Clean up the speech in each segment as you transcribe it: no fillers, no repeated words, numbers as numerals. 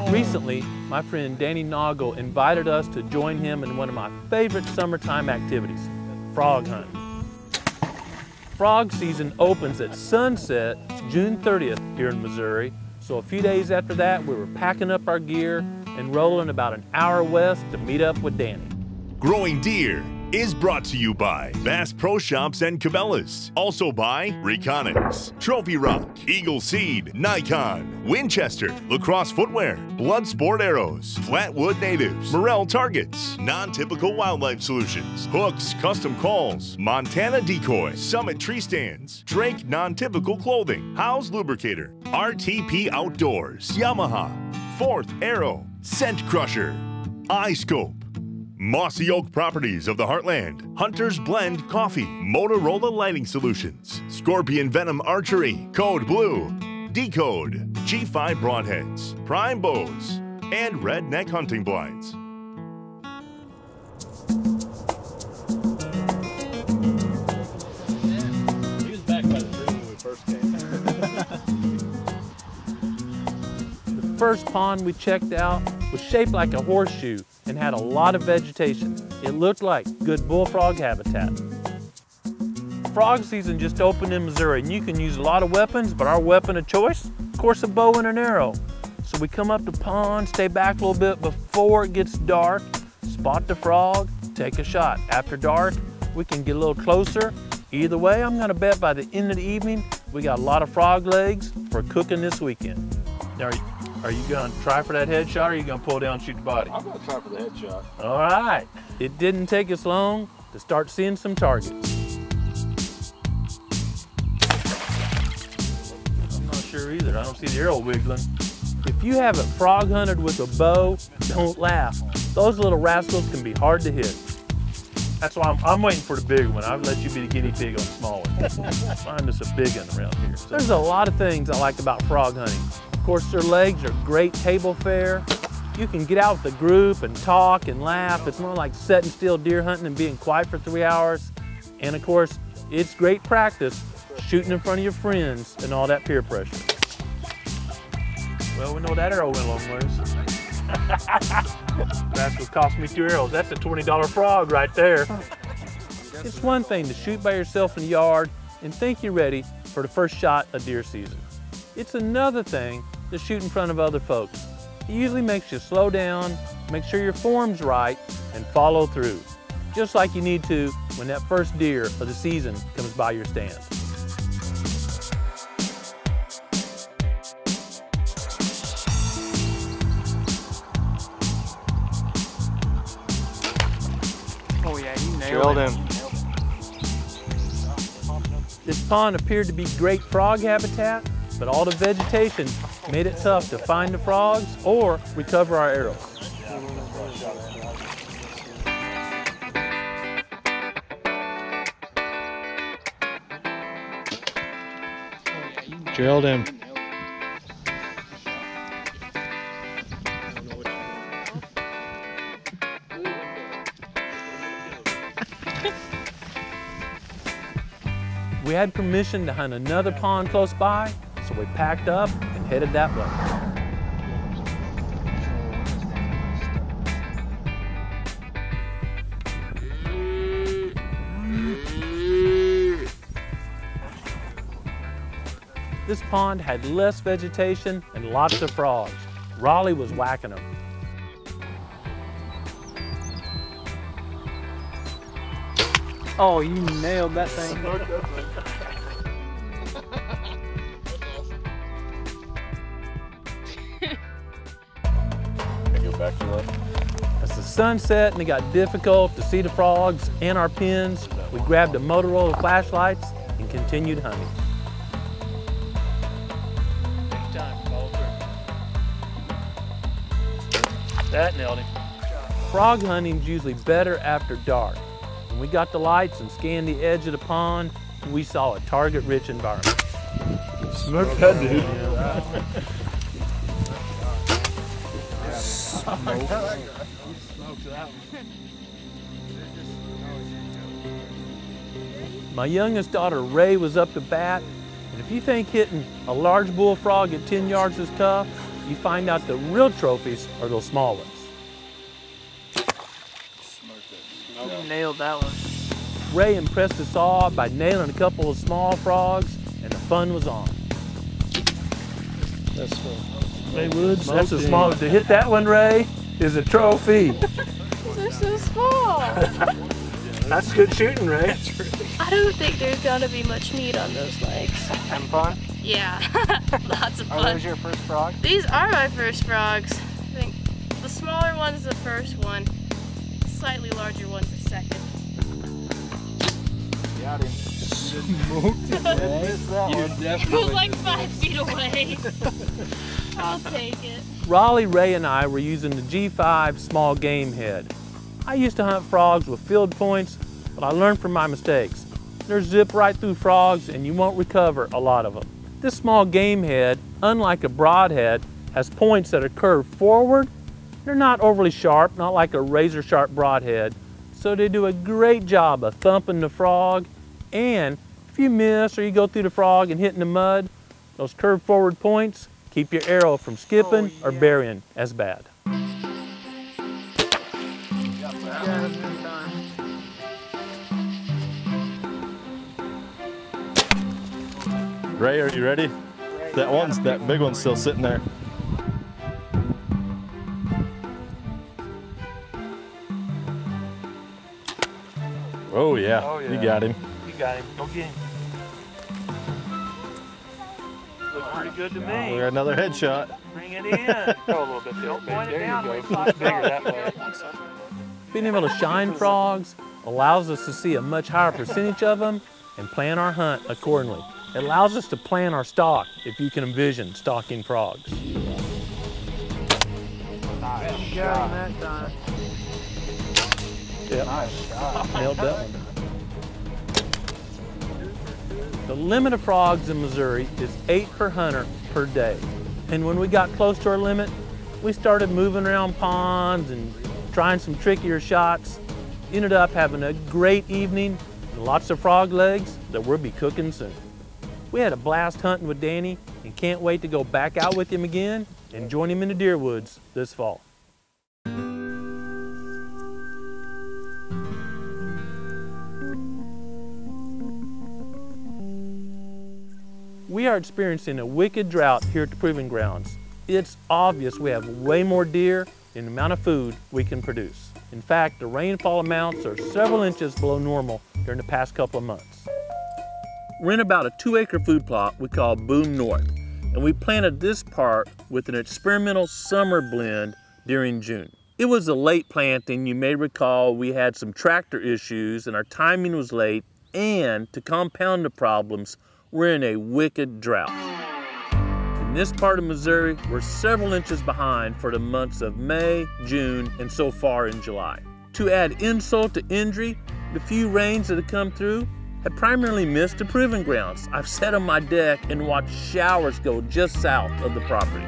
Recently, my friend Danny Noggle invited us to join him in one of my favorite summertime activities, frog hunting. Frog season opens at sunset June 30th here in Missouri, so a few days after that we were packing up our gear and rolling about an hour west to meet up with Danny. Growing Deer is brought to you by Bass Pro Shops and Cabela's. Also by Reconics, Trophy Rock, Eagle Seed, Nikon, Winchester, Lacrosse Footwear, Bloodsport Arrows, Flatwood Natives, Morel Targets, Non-Typical Wildlife Solutions, Hooks Custom Calls, Montana Decoy, Summit Tree Stands, Drake Non-Typical Clothing, Howe's Lubricator, RTP Outdoors, Yamaha, Fourth Arrow, Scent Crusher, iScope, Mossy Oak Properties of the Heartland, Hunter's Blend Coffee, Motorola Lighting Solutions, Scorpion Venom Archery, Code Blue, Decode, G5 Broadheads, Prime Bows, and Redneck Hunting Blinds. He was back by the tree when we first came. The first pond we checked out was shaped like a horseshoe and had a lot of vegetation. It looked like good bullfrog habitat. Frog season just opened in Missouri and you can use a lot of weapons, but our weapon of choice, of course, a bow and an arrow. So we come up to pond, stay back a little bit before it gets dark, spot the frog, take a shot. After dark, we can get a little closer. Either way, I'm gonna bet by the end of the evening, we got a lot of frog legs for cooking this weekend. Now, are you gonna try for that headshot or are you gonna pull down and shoot the body? I'm gonna try for the headshot. All right. It didn't take us long to start seeing some targets. I'm not sure either. I don't see the arrow wiggling. If you haven't frog hunted with a bow, don't laugh. Those little rascals can be hard to hit. That's why I'm waiting for the big one. I'll let you be the guinea pig on the small one. Find us a big one around here. So there's a lot of things I like about frog hunting. Of course, their legs are great table fare. You can get out with the group and talk and laugh. It's more like setting still deer hunting and being quiet for 3 hours. And of course, it's great practice shooting in front of your friends and all that peer pressure. Well, we know that arrow went a long ways. That's what cost me 2 arrows. That's a $20 frog right there. It's one thing to shoot by yourself in the yard and think you're ready for the first shot of deer season. It's another thing to shoot in front of other folks. It usually makes you slow down, make sure your form's right, and follow through. Just like you need to when that first deer of the season comes by your stand. Oh yeah, you nailed him. This pond appeared to be great frog habitat, but all the vegetation made it tough to find the frogs or recover our arrows. Drilled him. We had permission to hunt another pond close by, so we packed up and headed that way. This pond had less vegetation and lots of frogs. Raleigh was whacking them. Oh, you nailed that thing. Back to left. As the sun set and it got difficult to see the frogs and our pins, we grabbed the Motorola flashlights and continued hunting. That nailed him. Frog hunting's usually better after dark. When we got the lights and scanned the edge of the pond, we saw a target-rich environment. Smoke that dude. My youngest daughter, Ray, was up to bat, And if you think hitting a large bullfrog at 10 yards is tough, you find out the real trophies are those small ones. You nailed that one. Ray impressed us all by nailing a couple of small frogs, and the fun was on. That's Ray Woods, that's a small. To hit that one, Ray, is a trophy. They're so small. That's good shooting, Ray. I don't think there's gonna be much meat on those legs. Having fun? Yeah, lots of Are fun. those your first frog? These are my first frogs. I think the smaller one's the first one. Slightly larger one's the second. Got him. smoked it. Missed that You one. It definitely was like 5 feet away. I'll take it. Raleigh, Ray, and I were using the G5 small game head. I used to hunt frogs with field points, but I learned from my mistakes. They're zip right through frogs and you won't recover a lot of them. This small game head, unlike a broadhead, has points that are curved forward. They're not overly sharp, not like a razor sharp broadhead, so they do a great job of thumping the frog, and if you miss or you go through the frog and hit in the mud, those curved forward points keep your arrow from skipping or burying as bad. Ray, are you ready? That big one's still sitting there. Oh yeah, you got him. You got him. Go get him. Looks pretty good to me. We got another headshot. Bring it in. Go a little bit Don't there. point it There down. you Wait go. till it's Bigger that bigger. way. Being able to shine frogs allows us to see a much higher percentage of them and plan our hunt accordingly. It allows us to plan our stock if you can envision stalking frogs. Nice shot. That time. Yep. Nice shot. Nailed that one. The limit of frogs in Missouri is 8 per hunter per day. And when we got close to our limit, we started moving around ponds and trying some trickier shots. Ended up having a great evening and lots of frog legs that we'll be cooking soon. We had a blast hunting with Danny and can't wait to go back out with him again and join him in the deer woods this fall. We are experiencing a wicked drought here at the Proving Grounds. It's obvious we have way more deer than the amount of food we can produce. In fact, the rainfall amounts are several inches below normal during the past couple of months. We're in about a 2-acre food plot we call Boone North, and we planted this part with an experimental summer blend during June. It was a late planting. You may recall we had some tractor issues and our timing was late, and to compound the problems, we're in a wicked drought. In this part of Missouri, we're several inches behind for the months of May, June, and so far in July. To add insult to injury, the few rains that have come through have primarily missed the Proving Grounds. I've sat on my deck and watched showers go just south of the property.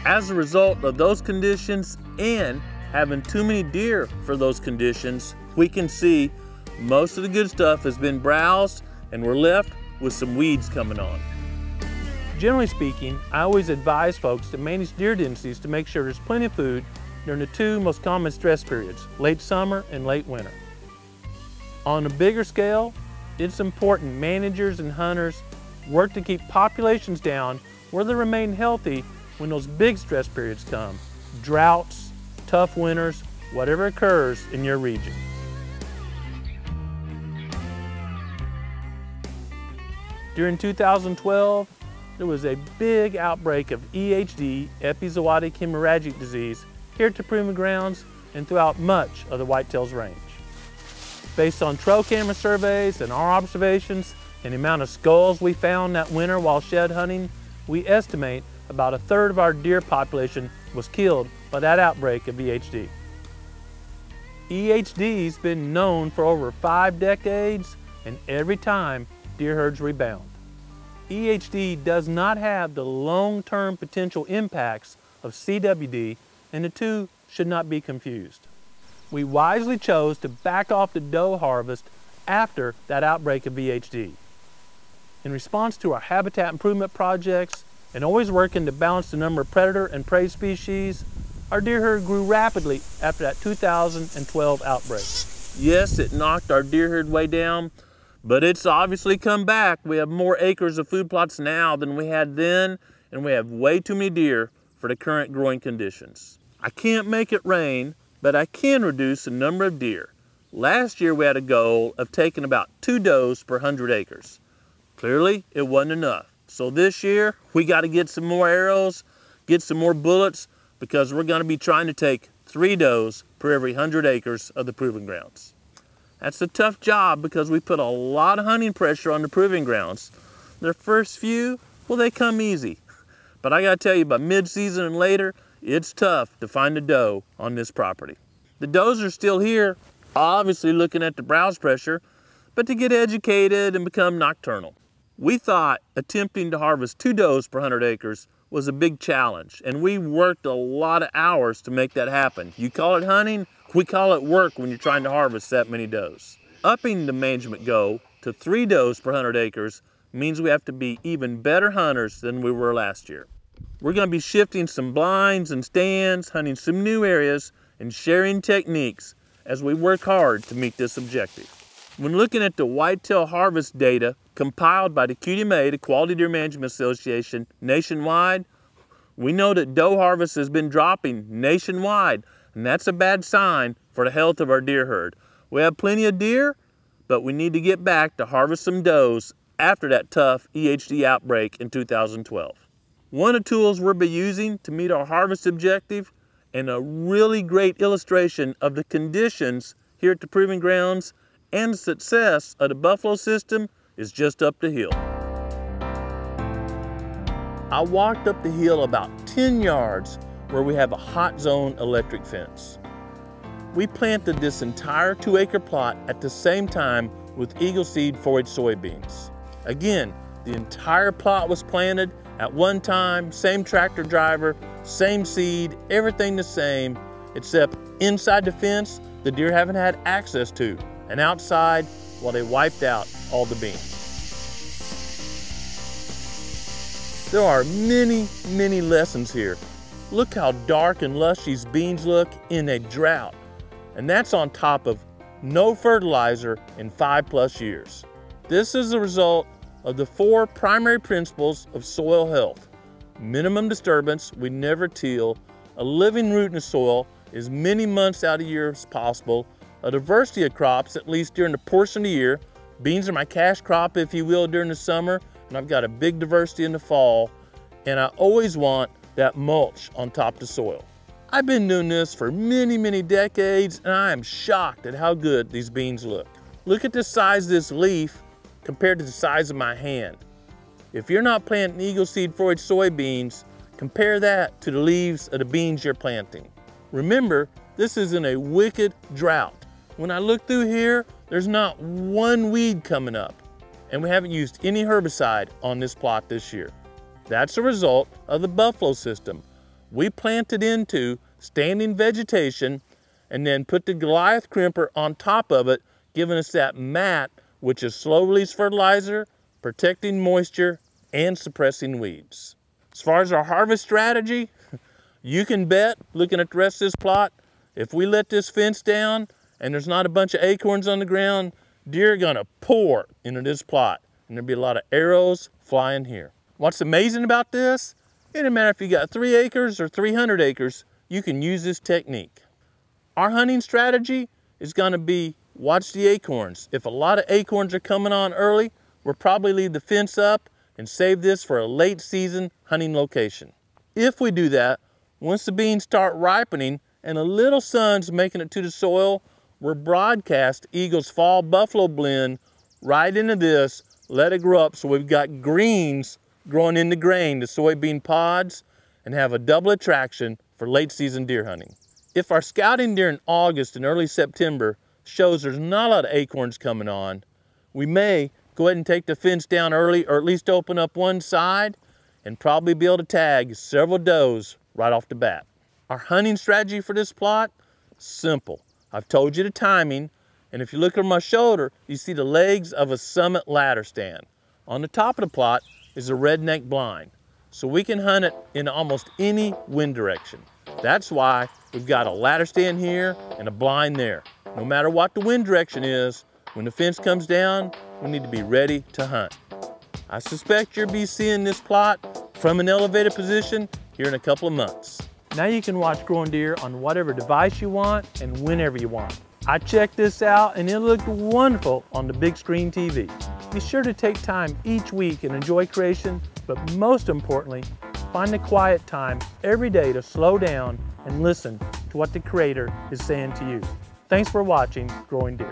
As a result of those conditions and having too many deer for those conditions, we can see most of the good stuff has been browsed and we're left with some weeds coming on. Generally speaking, I always advise folks to manage deer densities to make sure there's plenty of food during the 2 most common stress periods, late summer and late winter. On a bigger scale, it's important managers and hunters work to keep populations down where they remain healthy when those big stress periods come, droughts, tough winters, whatever occurs in your region. During 2012, there was a big outbreak of EHD, epizootic hemorrhagic disease, here at the Proving Grounds and throughout much of the Whitetails Range. Based on trail camera surveys and our observations and the amount of skulls we found that winter while shed hunting, we estimate about 1/3 of our deer population was killed by that outbreak of EHD. EHD's been known for over 5 decades, and every time deer herds rebound. EHD does not have the long-term potential impacts of CWD, and the two should not be confused. We wisely chose to back off the doe harvest after that outbreak of VHD. In response to our habitat improvement projects and always working to balance the number of predator and prey species, our deer herd grew rapidly after that 2012 outbreak. Yes, it knocked our deer herd way down, but it's obviously come back. We have more acres of food plots now than we had then, and we have way too many deer for the current growing conditions. I can't make it rain, but I can reduce the number of deer. Last year we had a goal of taking about 2 does per 100 acres. Clearly, it wasn't enough. So this year, we got to get some more arrows, get some more bullets, because we're going to be trying to take 3 does per every 100 acres of the proving grounds. That's a tough job because we put a lot of hunting pressure on the proving grounds. Their first few, well, they come easy. But I got to tell you, by mid-season and later, it's tough to find a doe on this property. The does are still here, obviously looking at the browse pressure, but to get educated and become nocturnal. We thought attempting to harvest 2 does per 100 acres was a big challenge, and we worked a lot of hours to make that happen. You call it hunting, we call it work when you're trying to harvest that many does. Upping the management goal to 3 does per 100 acres means we have to be even better hunters than we were last year. We're going to be shifting some blinds and stands, hunting some new areas, and sharing techniques as we work hard to meet this objective. When looking at the whitetail harvest data compiled by the QDMA, the Quality Deer Management Association, nationwide, we know that doe harvest has been dropping nationwide, and that's a bad sign for the health of our deer herd. We have plenty of deer, but we need to get back to harvest some does after that tough EHD outbreak in 2012. One of the tools we'll be using to meet our harvest objective, and a really great illustration of the conditions here at the proving grounds and the success of the buffalo system, is just up the hill. I walked up the hill about 10 yards where we have a hot zone electric fence. We planted this entire 2-acre plot at the same time with Eagle Seed forage soybeans. Again, the entire plot was planted at one time, same tractor driver, same seed, everything the same, except inside the fence, the deer haven't had access to, and outside, well, they wiped out all the beans. There are many, many lessons here. Look how dark and lush these beans look in a drought. And that's on top of no fertilizer in 5+ years. This is the result of the 4 primary principles of soil health. Minimum disturbance, we never till, a living root in the soil as many months out of the year as possible, a diversity of crops, at least during the portion of the year. Beans are my cash crop, if you will, during the summer, and I've got a big diversity in the fall, and I always want that mulch on top of the soil. I've been doing this for many, many decades, and I am shocked at how good these beans look. Look at the size of this leaf compared to the size of my hand. If you're not planting Eagle Seed forage soybeans, compare that to the leaves of the beans you're planting. Remember, this is in a wicked drought. When I look through here, there's not one weed coming up, and we haven't used any herbicide on this plot this year. That's a result of the buffalo system. We planted into standing vegetation and then put the Goliath crimper on top of it, giving us that mat, which is slow release fertilizer, protecting moisture, and suppressing weeds. As far as our harvest strategy, you can bet, looking at the rest of this plot, if we let this fence down and there's not a bunch of acorns on the ground, deer are gonna pour into this plot, and there'll be a lot of arrows flying here. What's amazing about this, it doesn't matter if you got 3 acres or 300 acres, you can use this technique. Our hunting strategy is gonna be watch the acorns. If a lot of acorns are coming on early, we'll probably leave the fence up and save this for a late season hunting location. If we do that, once the beans start ripening and a little sun's making it to the soil, we'll broadcast Eagle's Fall Buffalo Blend right into this, let it grow up so we've got greens growing into grain, the soybean pods, and have a double attraction for late season deer hunting. If our scouting during August and early September shows there's not a lot of acorns coming on, we may go ahead and take the fence down early, or at least open up one side, and probably be able to tag several does right off the bat. Our hunting strategy for this plot, simple. I've told you the timing, And if you look over my shoulder, you see the legs of a Summit ladder stand. On the top of the plot is a redneck blind, so we can hunt it in almost any wind direction. That's why we've got a ladder stand here and a blind there. No matter what the wind direction is, when the fence comes down, we need to be ready to hunt. I suspect you'll be seeing this plot from an elevated position here in a couple of months. Now you can watch Growing Deer on whatever device you want and whenever you want. I checked this out and it looked wonderful on the big screen TV. Be sure to take time each week and enjoy creation, but most importantly, find the quiet time every day to slow down and listen to what the Creator is saying to you. Thanks for watching Growing Deer.